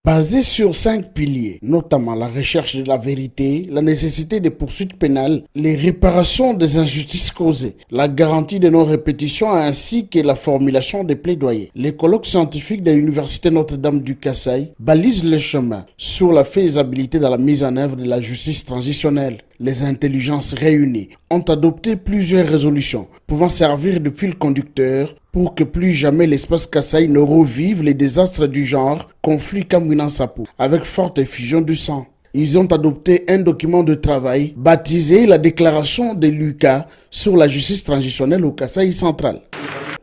Basé sur 5 piliers, notamment la recherche de la vérité, la nécessité des poursuites pénales, les réparations des injustices causées, la garantie de non-répétition ainsi que la formulation des plaidoyers. Les colloques scientifiques de l'Université Notre-Dame du Kasaï balisent le chemin sur la faisabilité de la mise en œuvre de la justice transitionnelle. Les intelligences réunies ont adopté plusieurs résolutions pouvant servir de fil conducteur pour que plus jamais l'espace Kasaï ne revive les désastres du genre conflit Kamwina-Sapu avec forte effusion du sang. Ils ont adopté un document de travail baptisé la déclaration de Lucas sur la justice transitionnelle au Kasaï central.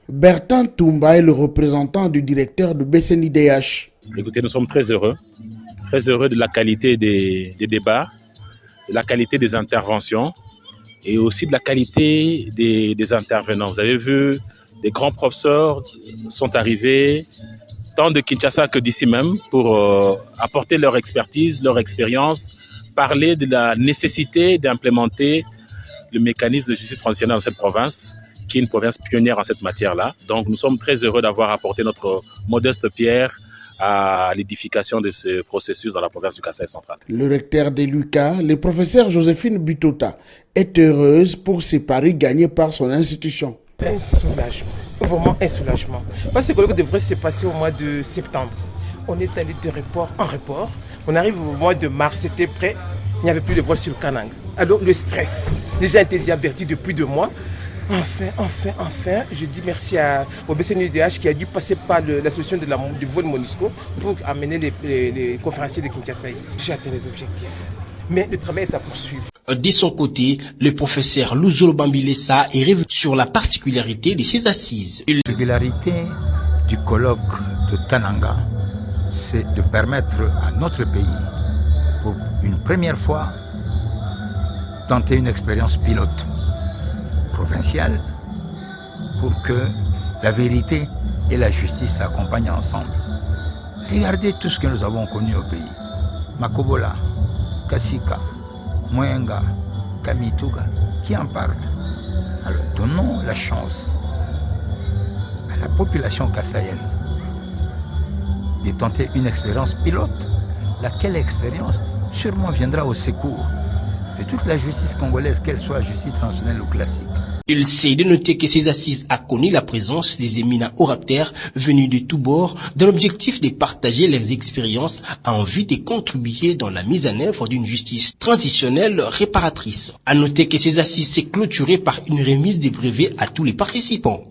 Bertin Toumba est le représentant du directeur de BCNIDH. Écoutez, nous sommes très heureux de la qualité des débats, de la qualité des interventions et aussi de la qualité des intervenants. Vous avez vu, des grands professeurs sont arrivés, tant de Kinshasa que d'ici même, pour apporter leur expertise, leur expérience, parler de la nécessité d'implémenter le mécanisme de justice transitionnelle dans cette province, qui est une province pionnière en cette matière-là. Donc nous sommes très heureux d'avoir apporté notre modeste pierre à l'édification de ce processus dans la province du Kasaï central. Le recteur de Lucas, le professeur Joséphine Butota, est heureuse pour ces paris gagnés par son institution. Un soulagement, vraiment un soulagement. Parce que le colloque devrait se passer au mois de septembre. On est allé de report en report. On arrive au mois de mars, c'était prêt. Il n'y avait plus de vol sur le Kanang. Alors le stress, déjà été déjà averti depuis 2 mois. Enfin, je dis merci au BCNUDH qui a dû passer par la solution du vol Monisco pour amener les conférenciers de Kinshasa ici. J'ai atteint les objectifs, mais le travail est à poursuivre. De son côté, le professeur Luzolo Bambilesa est revenu sur la particularité de ces assises. La particularité du colloque de Kananga, c'est de permettre à notre pays, pour une première fois, tenter une expérience pilote provinciale pour que la vérité et la justice s'accompagnent ensemble. Regardez tout ce que nous avons connu au pays. Makobola, Kasika, Mwenga, Kamituga, qui en partent. Alors donnons la chance à la population kassaïenne de tenter une expérience pilote, laquelle expérience sûrement viendra au secours de toute la justice congolaise, qu'elle soit justice transitionnelle ou classique. Il s'est de noter que ces assises a connu la présence des éminents orateurs venus de tous bords dans l'objectif de partager leurs expériences en vue de contribuer dans la mise en œuvre d'une justice transitionnelle réparatrice. À noter que ces assises s'est clôturées par une remise des brevets à tous les participants.